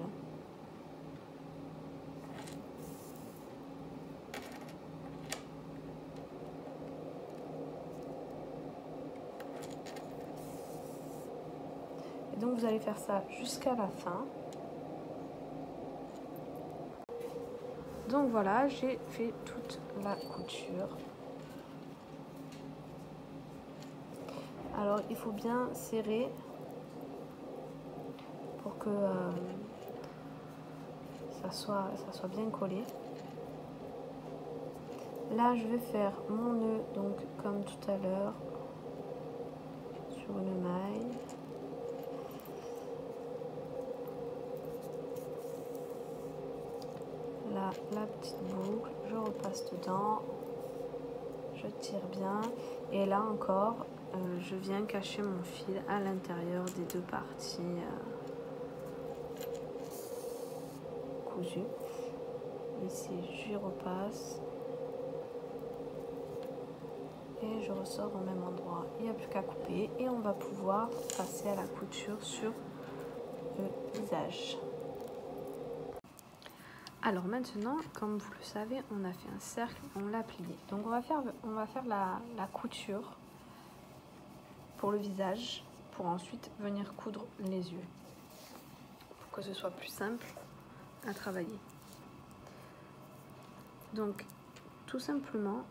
Et donc vous allez faire ça jusqu'à la fin. Donc voilà, j'ai fait toute la couture. Alors il faut bien serrer pour que ça soit bien collé. Là je vais faire mon nœud donc comme tout à l'heure sur une maille. Là la petite boucle, je repasse dedans, je tire bien et là encore je viens cacher mon fil à l'intérieur des deux parties cousues. Ici j'y repasse et je ressors au même endroit. Il n'y a plus qu'à couper et on va pouvoir passer à la couture sur le visage. Alors maintenant, comme vous le savez, on a fait un cercle, on l'a plié. Donc on va faire la couture pour le visage, pour ensuite venir coudre les yeux, pour que ce soit plus simple à travailler. Donc tout simplement,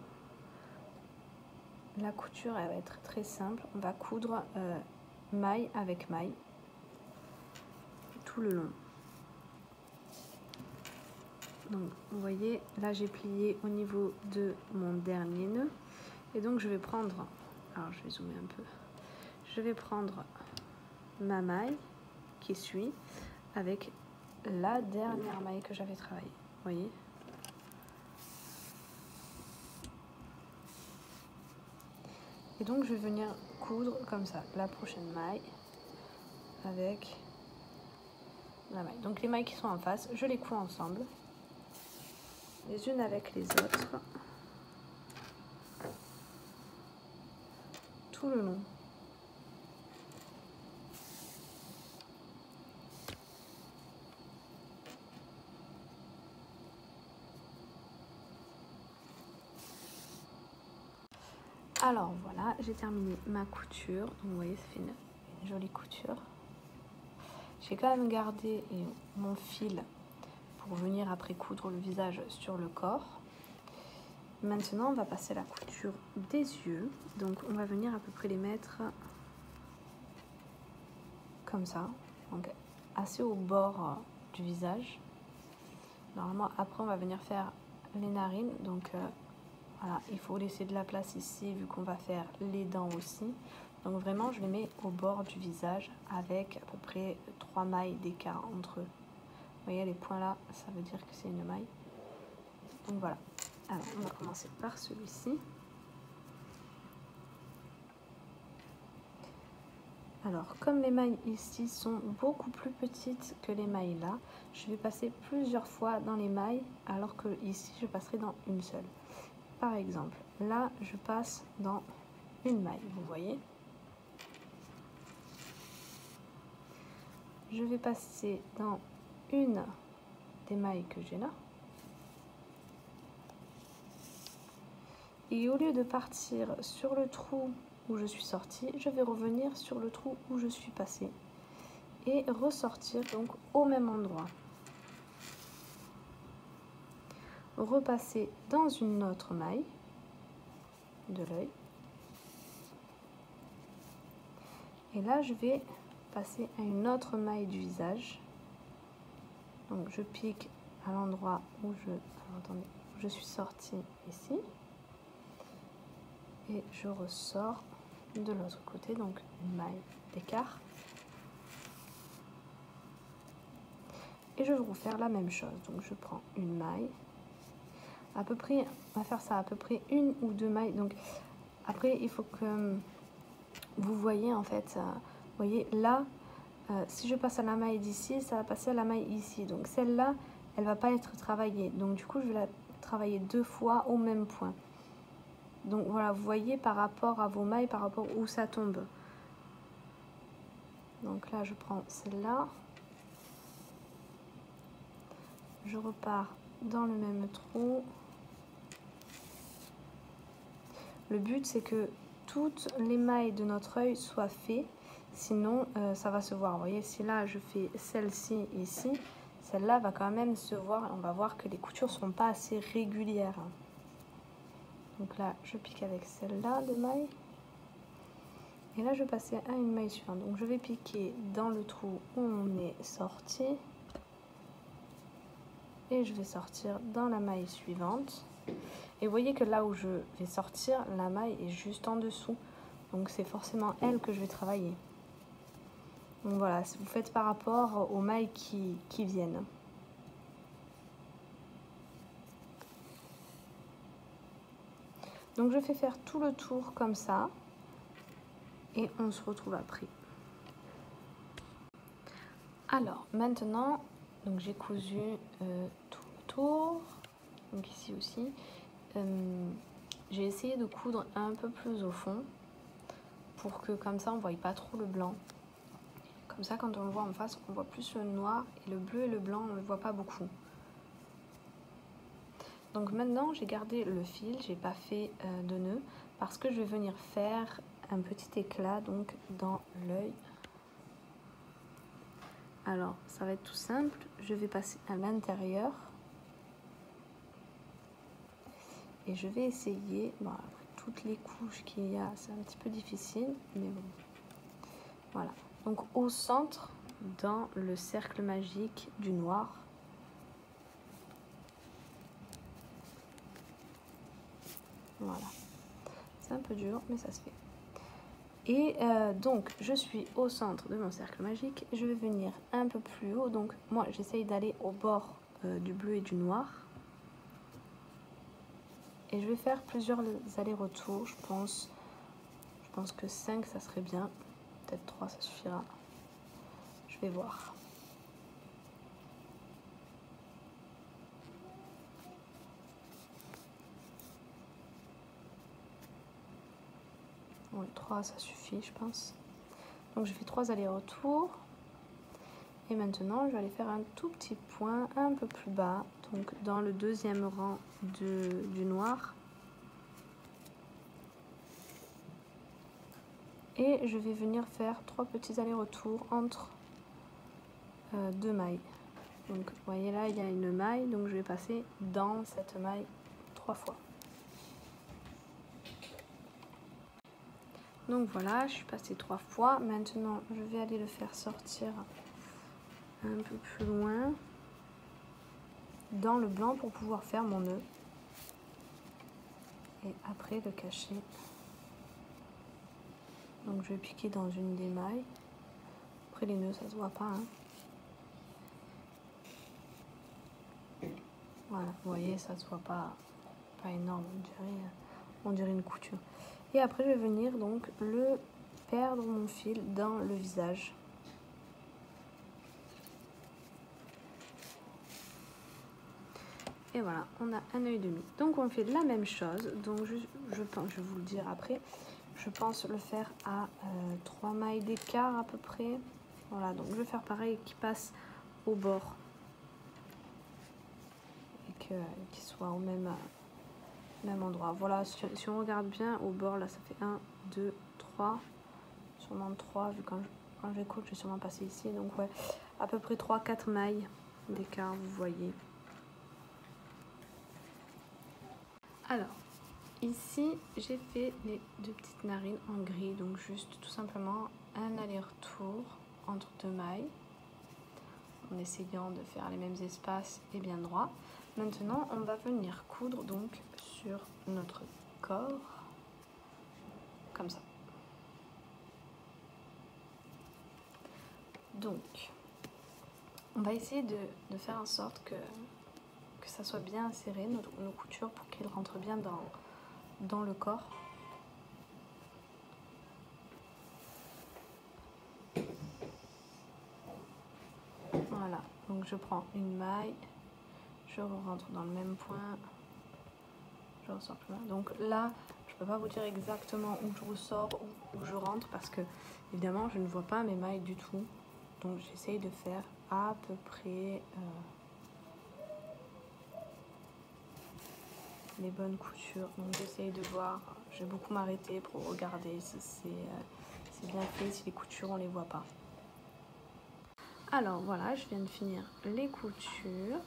la couture elle va être très simple. On va coudre maille avec maille tout le long. Donc vous voyez, là j'ai plié au niveau de mon dernier nœud et donc je vais prendre, alors je vais zoomer un peu, je vais prendre ma maille qui suit avec la dernière maille que j'avais travaillée, vous voyez. Et donc je vais venir coudre comme ça la prochaine maille avec la maille. Donc les mailles qui sont en face, je les couds ensemble, les unes avec les autres, tout le long. Alors voilà, j'ai terminé ma couture. Donc vous voyez, ça fait une jolie couture. J'ai quand même gardé mon fil pour venir après coudre le visage sur le corps. Maintenant, on va passer à la couture des yeux. Donc on va venir à peu près les mettre comme ça, donc assez au bord du visage. Normalement, après, on va venir faire les narines. Donc voilà, il faut laisser de la place ici vu qu'on va faire les dents aussi. Donc vraiment, je les mets au bord du visage avec à peu près 3 mailles d'écart entre eux. Vous voyez les points là, ça veut dire que c'est une maille. Donc voilà. Alors, on va commencer par celui-ci. Alors, comme les mailles ici sont beaucoup plus petites que les mailles là, je vais passer plusieurs fois dans les mailles, alors que ici, je passerai dans une seule. Par exemple, là, je passe dans une maille, vous voyez. Je vais passer dans une des mailles que j'ai là. Et au lieu de partir sur le trou où je suis sortie, je vais revenir sur le trou où je suis passée et ressortir donc au même endroit. Repasser dans une autre maille de l'œil. Et là, je vais passer à une autre maille du visage. Donc, je pique à l'endroit où je suis sortie ici. Et je ressors de l'autre côté, donc une maille d'écart. Et je vais refaire la même chose. Donc, je prends une maille. À peu près, on va faire ça à peu près une ou deux mailles. Donc, après, il faut que vous voyez en fait, vous voyez là, si je passe à la maille d'ici, ça va passer à la maille ici. Donc celle-là, elle va pas être travaillée. Donc du coup, je vais la travailler 2 fois au même point. Donc voilà, vous voyez par rapport à vos mailles, par rapport où ça tombe. Donc là, je prends celle-là. Je repars dans le même trou. Le but, c'est que toutes les mailles de notre œil soient faites. Sinon, ça va se voir. Vous voyez, si là, je fais celle-ci ici, celle-là va quand même se voir. On va voir que les coutures ne sont pas assez régulières. Donc là, je pique avec celle-là de maille. Et là, je vais passer à une maille suivante. Donc, je vais piquer dans le trou où on est sorti. Et je vais sortir dans la maille suivante. Et vous voyez que là où je vais sortir, la maille est juste en dessous. Donc, c'est forcément elle que je vais travailler. Donc voilà, vous faites par rapport aux mailles qui viennent. Donc je fais faire tout le tour comme ça et on se retrouve après. Alors maintenant, donc j'ai cousu tout le tour, donc ici aussi. J'ai essayé de coudre un peu plus au fond pour que comme ça on ne voie pas trop le blanc. Comme ça quand on le voit en face, on voit plus le noir et le bleu et le blanc on ne le voit pas beaucoup. Donc maintenant j'ai gardé le fil, j'ai pas fait de nœud parce que je vais venir faire un petit éclat donc dans l'œil. Alors ça va être tout simple, je vais passer à l'intérieur et je vais essayer, bon après toutes les couches qu'il y a c'est un petit peu difficile mais bon, voilà. Donc au centre dans le cercle magique du noir. Voilà, c'est un peu dur mais ça se fait. Et donc je suis au centre de mon cercle magique, je vais venir un peu plus haut, donc moi j'essaye d'aller au bord du bleu et du noir. Et je vais faire plusieurs allers-retours, je pense que 5 ça serait bien, peut-être 3 ça suffira, je vais voir. Oui, 3 ça suffit je pense. Donc je fais 3 allers-retours. Et maintenant je vais aller faire un tout petit point un peu plus bas, donc dans le deuxième rang du noir. Et je vais venir faire 3 petits allers-retours entre 2 mailles. Donc vous voyez là il y a une maille, donc je vais passer dans cette maille 3 fois. Donc voilà, je suis passée 3 fois. Maintenant je vais aller le faire sortir un peu plus loin dans le blanc pour pouvoir faire mon nœud. Et après le cacher. Donc je vais piquer dans une des mailles. Après les nœuds ça se voit pas. Hein. Voilà, vous voyez ça se voit pas énorme, on dirait une couture. Et après je vais venir donc perdre mon fil dans le visage. Et voilà, on a un œil et demi. Donc on fait la même chose. Donc je pense, je vais vous le dire après. Je pense le faire à 3 mailles d'écart à peu près. Voilà, donc je vais faire pareil qui passe au bord. Et qu'il soit au même endroit. Voilà, si on regarde bien au bord, là ça fait 1, 2, 3. Sûrement 3, vu quand je coudre, je vais sûrement passer ici. Donc ouais, à peu près 3-4 mailles d'écart, vous voyez. Alors, ici, j'ai fait les 2 petites narines en gris, donc juste tout simplement un aller-retour entre 2 mailles, en essayant de faire les mêmes espaces et bien droit. Maintenant, on va venir coudre donc sur notre corps, comme ça. Donc, on va essayer de faire en sorte que ça soit bien serré, nos coutures, pour qu'elles rentrent bien dans le corps. Voilà, donc je prends une maille, je rentre dans le même point, je ressors plus loin. Donc là, je ne peux pas vous dire exactement où je ressors, où je rentre, parce que évidemment, je ne vois pas mes mailles du tout. Donc j'essaye de faire à peu près les bonnes coutures. Donc j'essaye de voir, je vais beaucoup m'arrêter pour regarder si c'est bien fait, si les coutures on les voit pas. Alors voilà, je viens de finir les coutures.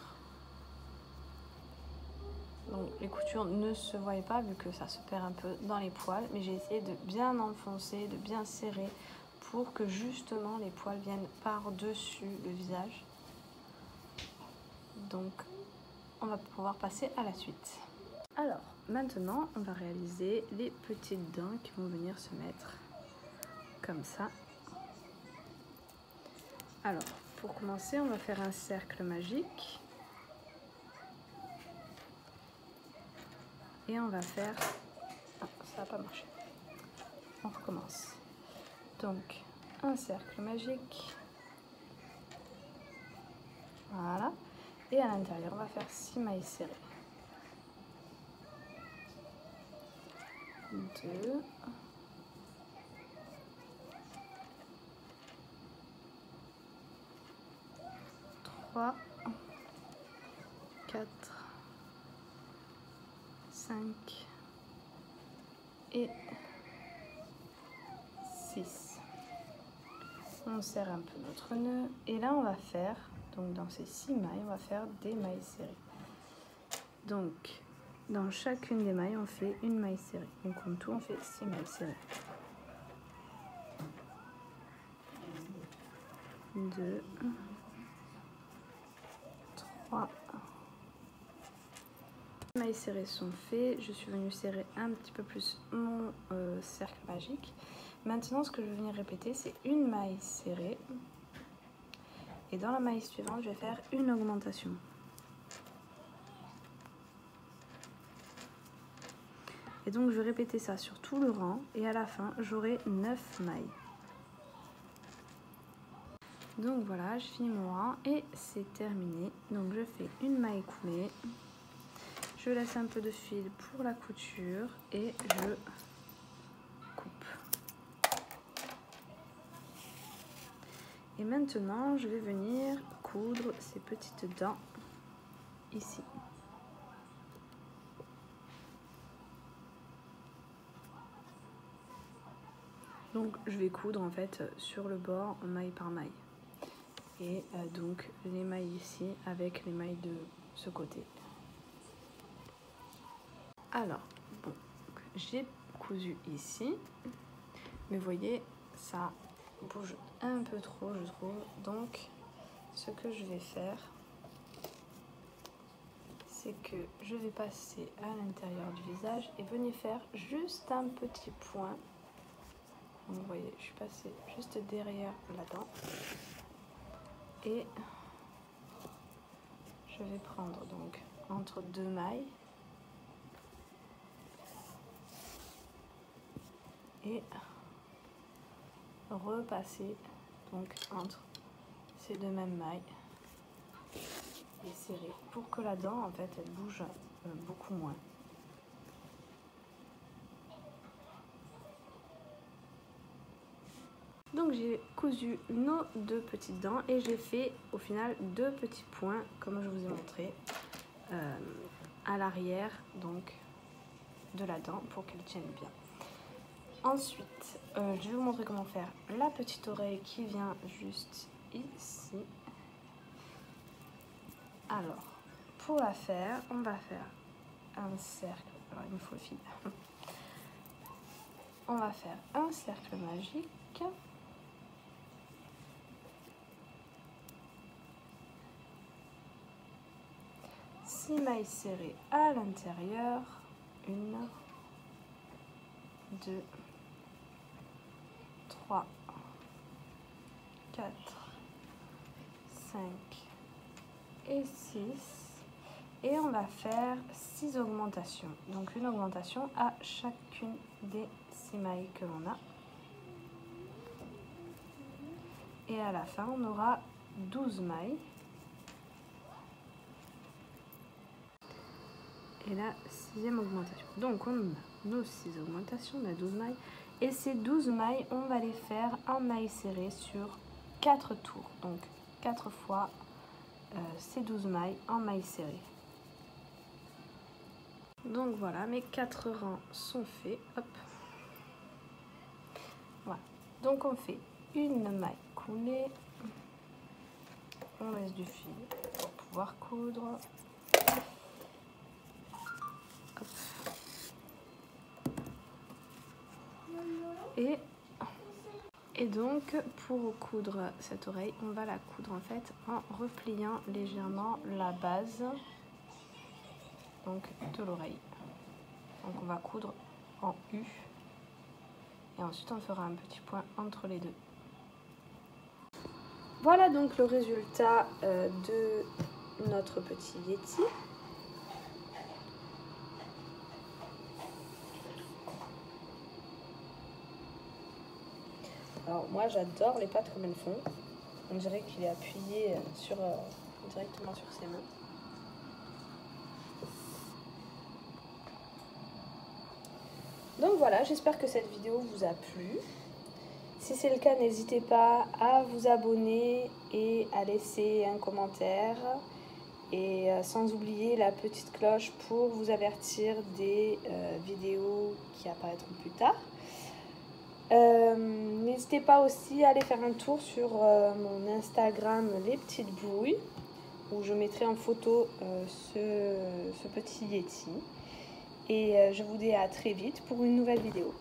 Donc les coutures ne se voyaient pas vu que ça se perd un peu dans les poils, mais j'ai essayé de bien enfoncer, de bien serrer pour que justement les poils viennent par-dessus le visage. Donc on va pouvoir passer à la suite. Alors maintenant on va réaliser les petites dents qui vont venir se mettre comme ça. Alors pour commencer on va faire un cercle magique. Et on va faire... Ah, ça n'a pas marché. On recommence. Donc, un cercle magique. Voilà. Et à l'intérieur, on va faire 6 mailles serrées. 2. 3. 4. 5. Et 6. On serre un peu notre nœud. Et là, on va faire, donc dans ces 6 mailles, on va faire des mailles serrées. Donc, dans chacune des mailles, on fait une maille serrée. Donc, en tout, on fait 6 mailles serrées. 2, 3. Les mailles serrées sont faites. Je suis venue serrer un petit peu plus mon cercle magique. Maintenant, ce que je vais venir répéter, c'est une maille serrée. Et dans la maille suivante, je vais faire une augmentation. Et donc, je vais répéter ça sur tout le rang. Et à la fin, j'aurai 9 mailles. Donc voilà, je finis mon rang et c'est terminé. Donc, je fais une maille coulée. Je laisse un peu de fil pour la couture et je coupe. Et maintenant, je vais venir coudre ces petites dents ici. Donc, je vais coudre en fait sur le bord maille par maille. Et donc, les mailles ici avec les mailles de ce côté. Alors, bon, j'ai cousu ici, mais vous voyez, ça bouge un peu trop, je trouve. Donc, ce que je vais faire, c'est que je vais passer à l'intérieur du visage et venir faire juste un petit point. Donc, vous voyez, je suis passée juste derrière la dent. Et je vais prendre donc entre 2 mailles. Et repasser donc entre ces 2 mêmes mailles et serrer pour que la dent en fait elle bouge beaucoup moins. Donc j'ai cousu nos 2 petites dents et j'ai fait au final 2 petits points comme je vous ai montré à l'arrière donc de la dent pour qu'elle tienne bien. Ensuite, je vais vous montrer comment faire la petite oreille qui vient juste ici. Alors, pour la faire, on va faire un cercle. Alors, il me faut le fil. On va faire un cercle magique. Six mailles serrées à l'intérieur. 1, 2, 3, 4, 5 et 6. Et on va faire 6 augmentations. Donc une augmentation à chacune des 6 mailles que l'on a. Et à la fin, on aura 12 mailles. Et la 6e augmentation. Donc on a nos 6 augmentations, on a 12 mailles. Et ces 12 mailles, on va les faire en mailles serrées sur 4 tours. Donc 4 fois ces 12 mailles en mailles serrées. Donc voilà, mes 4 rangs sont faits. Hop. Voilà. Donc on fait une maille coulée. On laisse du fil pour pouvoir coudre. Hop. Et donc pour coudre cette oreille, on va la coudre en fait en repliant légèrement la base donc de l'oreille. Donc on va coudre en U et ensuite on fera un petit point entre les deux. Voilà donc le résultat de notre petit Yeti. Alors moi j'adore les pattes comme elles font. On dirait qu'il est appuyé directement sur ses mains. Donc voilà, j'espère que cette vidéo vous a plu. Si c'est le cas, n'hésitez pas à vous abonner et à laisser un commentaire. Et sans oublier la petite cloche pour vous avertir des vidéos qui apparaîtront plus tard. N'hésitez pas aussi à aller faire un tour sur mon Instagram Les Petites Bouilles, où je mettrai en photo ce petit Yeti. Et je vous dis à très vite pour une nouvelle vidéo.